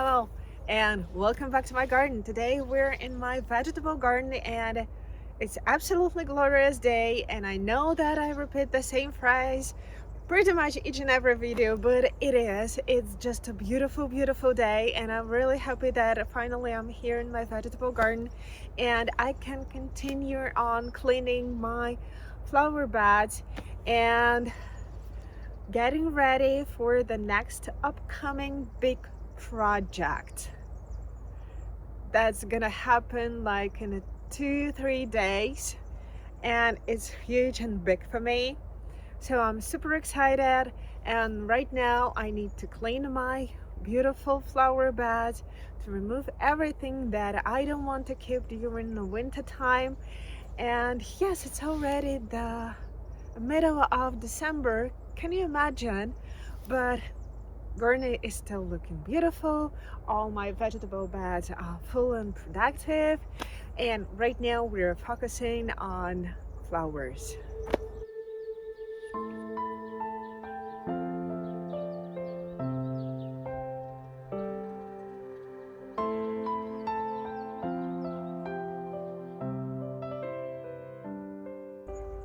Hello and welcome back to my garden. Today we're in my vegetable garden and it's absolutely glorious day, and I know that I repeat the same phrase pretty much each and every video, but it's just a beautiful day, and I'm really happy that finally I'm here in my vegetable garden and I can continue on cleaning my flower beds and getting ready for the next upcoming big project that's gonna happen like in 2-3 days, and it's huge and big for me, so I'm super excited. And right now I need to clean my beautiful flower beds to remove everything that I don't want to keep during the winter time. And yes, it's already the middle of December, can you imagine? But garden is still looking beautiful. All my vegetable beds are full and productive, and right now we're focusing on flowers.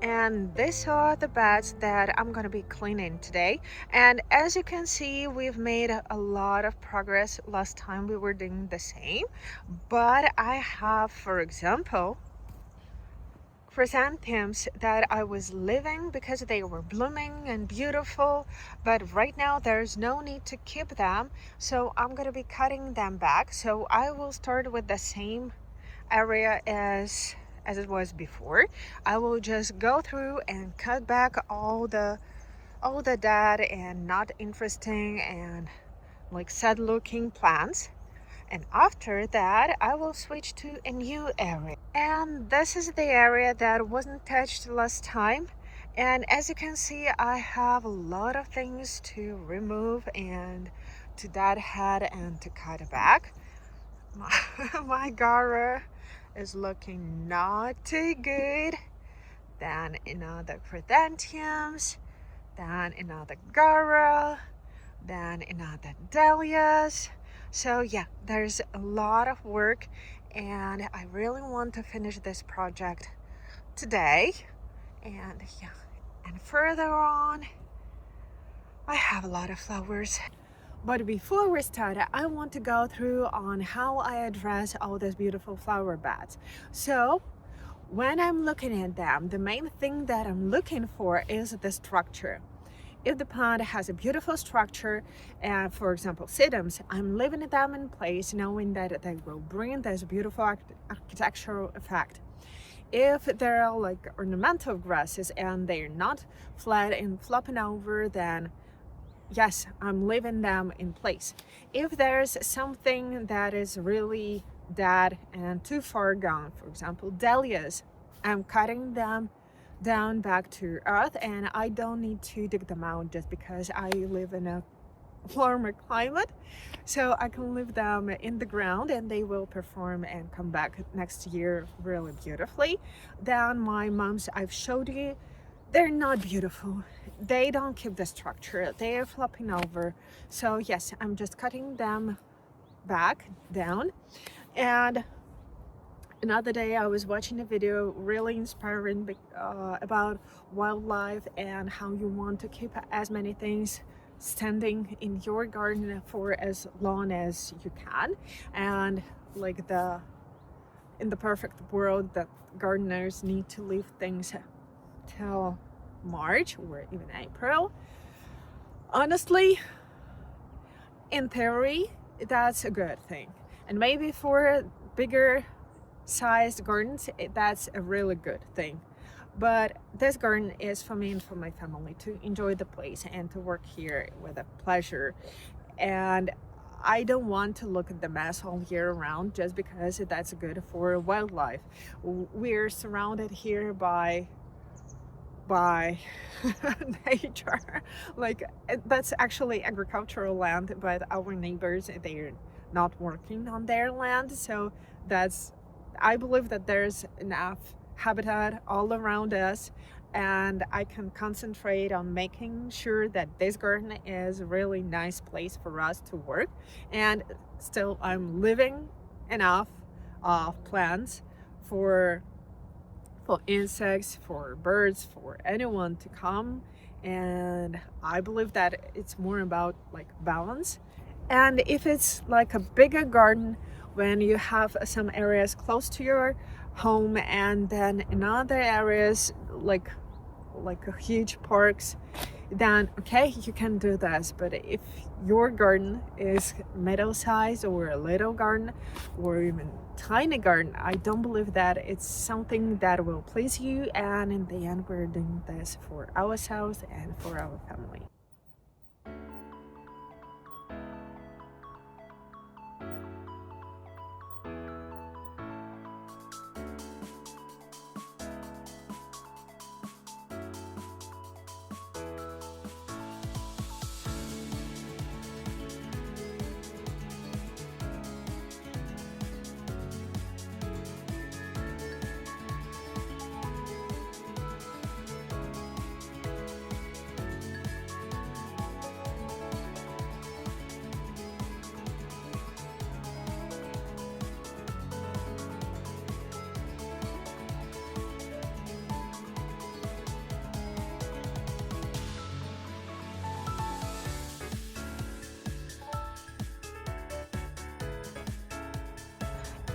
And these are the beds that I'm gonna be cleaning today. And as you can see, we've made a lot of progress. Last time we were doing the same, but I have, for example, chrysanthemums that I was leaving because they were blooming and beautiful, but right now there's no need to keep them, so I'm gonna be cutting them back. So I will start with the same area as it was before. I will just go through and cut back all the dead and not interesting and like sad looking plants, and after that I will switch to a new area. And this is the area that wasn't touched last time, and as you can see I have a lot of things to remove and to deadhead and to cut back. My gaura is looking not too good. Then another chrysanthemums, then another gaura, then another dahlias. So yeah, there's a lot of work, and I really want to finish this project today. And yeah, and further on I have a lot of flowers. But before we start, I want to go through on how I address all these beautiful flower beds. So when I'm looking at them, the main thing that I'm looking for is the structure. If the plant has a beautiful structure, and for example sedums, I'm leaving them in place knowing that they will bring this beautiful architectural effect. If they're like ornamental grasses and they're not flat and flopping over, then yes, I'm leaving them in place. If there's something that is really dead and too far gone, for example dahlias, I'm cutting them down back to earth, and I don't need to dig them out just because I live in a warmer climate, so I can leave them in the ground and they will perform and come back next year really beautifully. Then my mums, I've showed you, they're not beautiful. They don't keep the structure, they are flopping over. So yes, I'm just cutting them back down. And another day I was watching a video really inspiring about wildlife and how you want to keep as many things standing in your garden for as long as you can. And like in the perfect world that gardeners need to leave things till March or even April. Honestly, in theory, that's a good thing. And maybe for bigger sized gardens, that's a really good thing. But this garden is for me and for my family to enjoy the place and to work here with a pleasure. And I don't want to look at the mess all year round just because that's good for wildlife. We're surrounded here by nature. Like that's actually agricultural land, but our neighbors, they're not working on their land, so I believe that there's enough habitat all around us, and I can concentrate on making sure that this garden is a really nice place for us to work. And still I'm leaving enough of plants for insects, for birds, for anyone to come. And I believe that it's more about like balance. And if it's like a bigger garden, when you have some areas close to your home and then in other areas like a huge parks, then okay, you can do this. But if your garden is middle size or a little garden or even tiny garden, I don't believe that it's something that will please you. And in the end, we're doing this for ourselves and for our family.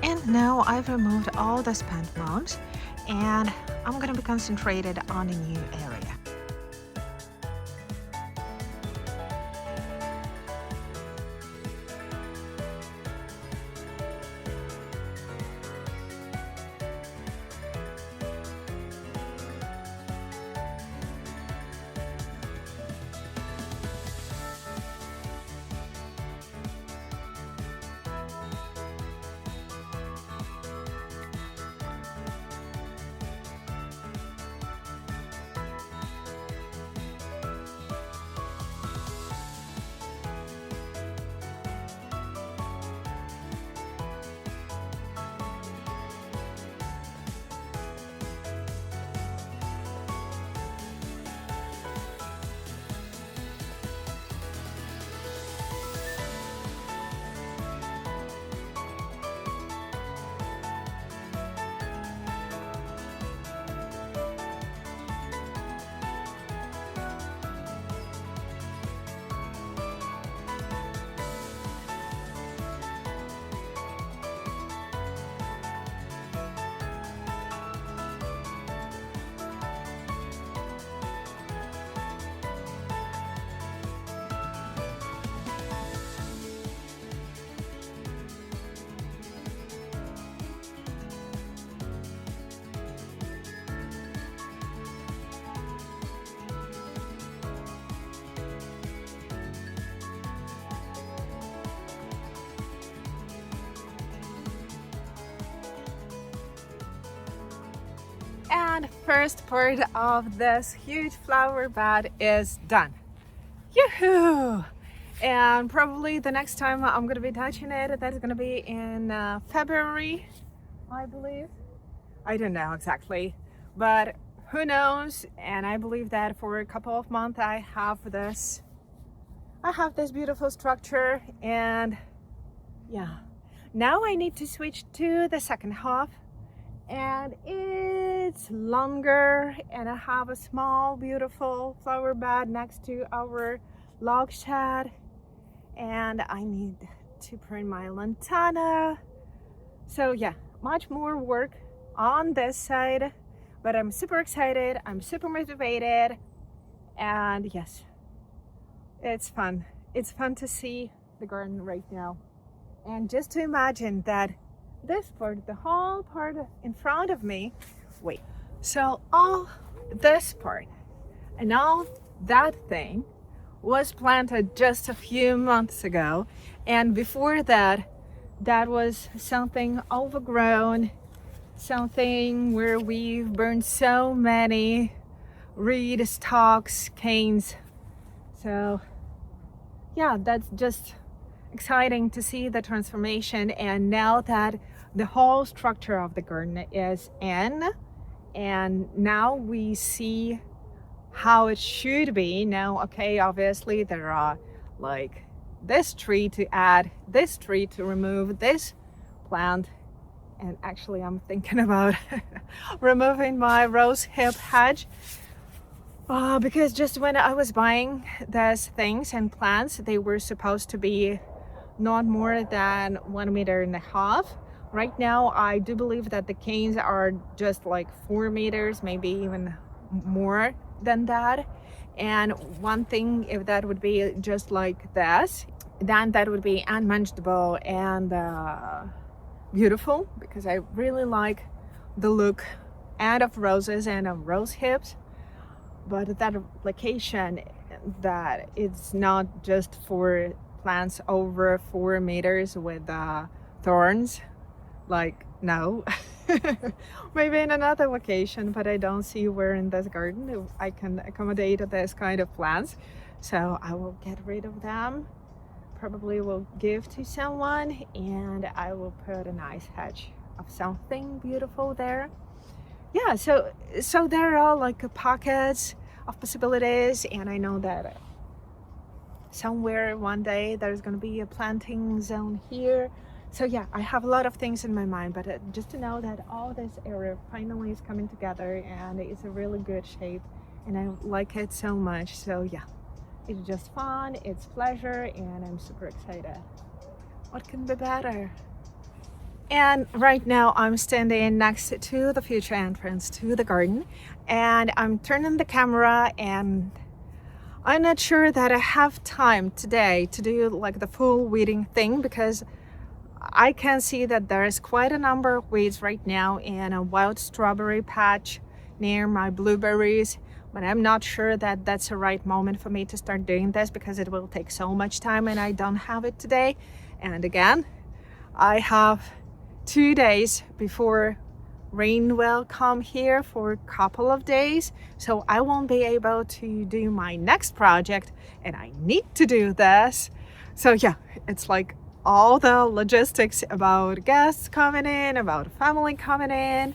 And now I've removed all the spent mounds, and I'm gonna be concentrated on a new area. And first part of this huge flower bed is done. Yoo-hoo! And probably the next time I'm gonna be touching it, that's gonna be in February, I believe. I don't know exactly, but who knows? And I believe that for a couple of months I have this beautiful structure. And yeah, now I need to switch to the second half, and it's longer, and I have a small beautiful flower bed next to our log shed, and I need to prune my lantana. So yeah, much more work on this side, but I'm super excited, I'm super motivated, and yes, it's fun. It's fun to see the garden right now. And just to imagine that this part, the whole part in front of me, wait, so all this part and all that thing was planted just a few months ago, and before that, that was something overgrown, something where we've burned so many reed stalks, canes. So yeah, that's just exciting to see the transformation. And now that the whole structure of the garden is in, and now we see how it should be. Now, okay, obviously there are like this tree to add, this tree to remove, this plant, and actually I'm thinking about removing my rose hip hedge because just when I was buying those things and plants, they were supposed to be not more than 1.5 meters. Right now, I do believe that the canes are just like 4 meters, maybe even more than that. And one thing, if that would be just like this, then that would be unmanageable and beautiful, because I really like the look and of roses and of rose hips. But that location, that it's not just for plants over 4 meters with thorns, like, no. Maybe in another location, but I don't see where in this garden I can accommodate this kind of plants. So I will get rid of them, probably will give to someone, and I will put a nice hedge of something beautiful there. Yeah, so there are like pockets of possibilities, and I know that somewhere one day there's going to be a planting zone here. So yeah, I have a lot of things in my mind, but just to know that all this area finally is coming together and it's a really good shape, and I like it so much. So yeah, it's just fun, it's pleasure, and I'm super excited. What can be better? And right now I'm standing next to the future entrance to the garden, and I'm turning the camera, and I'm not sure that I have time today to do like the full weeding thing, because I can see that there is quite a number of weeds right now in a wild strawberry patch near my blueberries, but I'm not sure that that's the right moment for me to start doing this, because it will take so much time and I don't have it today. And again, I have 2 days before rain will come here for a couple of days, so I won't be able to do my next project, and I need to do this. So yeah, it's like all the logistics about guests coming in, about family coming in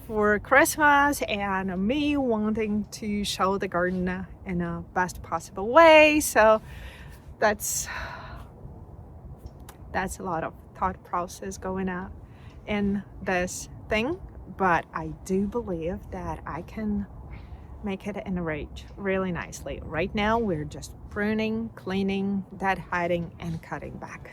for Christmas, and me wanting to show the garden in a best possible way. So that's a lot of thought process going on in this thing, but I do believe that I can make it enrich really nicely. Right now we're just pruning, cleaning, deadheading, and cutting back.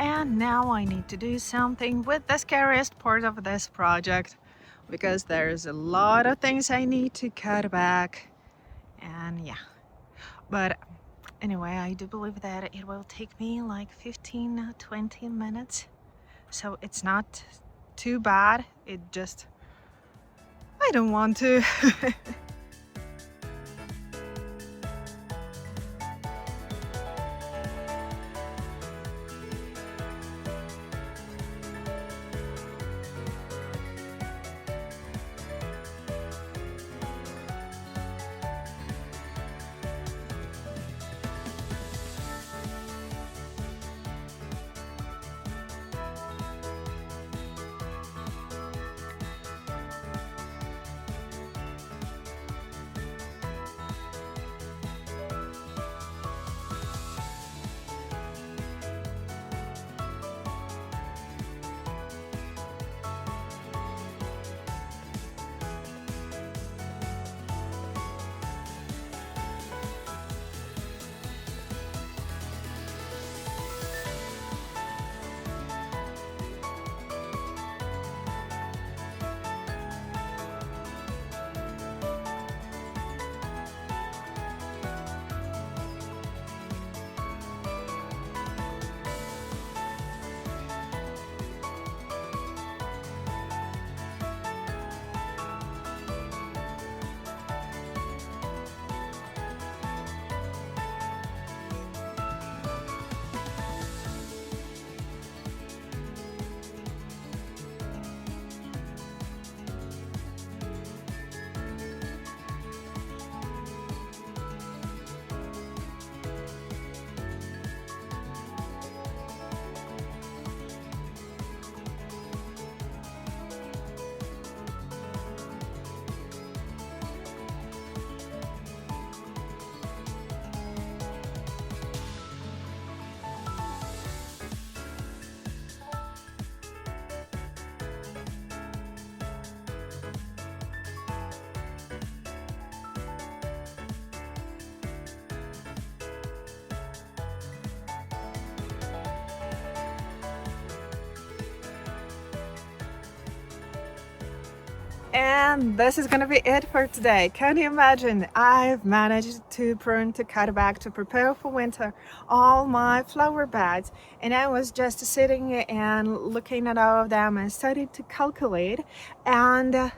And now I need to do something with the scariest part of this project, because there's a lot of things I need to cut back. And yeah, but anyway, I do believe that it will take me like 15-20 minutes, so it's not too bad. It just, I don't want to. And this is gonna be it for today. Can you imagine? I've managed to prune, to cut back, to prepare for winter all my flower beds, and I was just sitting and looking at all of them and started to calculate, and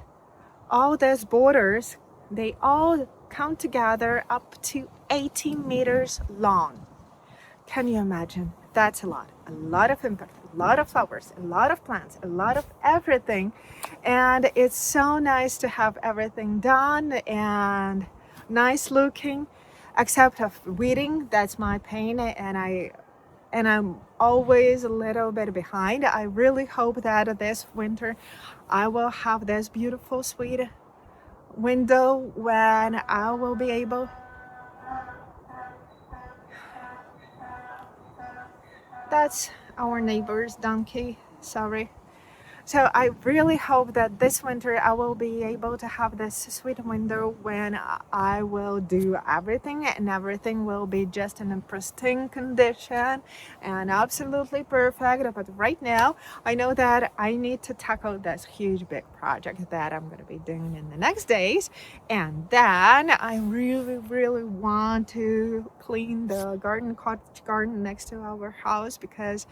all those borders, they all come together up to 80 meters long. Can you imagine? That's a lot of impact, a lot of flowers, a lot of plants, a lot of everything. And it's so nice to have everything done and nice looking, except of weeding. That's my pain, and I'm always a little bit behind. I really hope that this winter I will have this beautiful sweet window when I will be able. That's our neighbor's donkey, sorry. So I really hope that this winter I will be able to have this sweet window when I will do everything, and everything will be just in a pristine condition and absolutely perfect. But right now I know that I need to tackle this huge big project that I'm going to be doing in the next days, and then I really want to clean the garden, cottage garden next to our house, because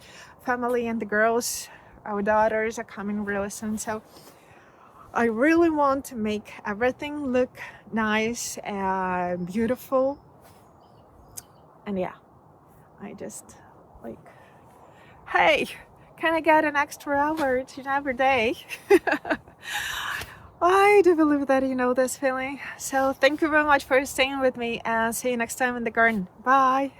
family and the girls, our daughters, are coming really soon. So I really want to make everything look nice and beautiful. And yeah, I just like, hey, can I get an extra hour to every day? I do believe that you know this feeling. So thank you very much for staying with me, and see you next time in the garden. Bye.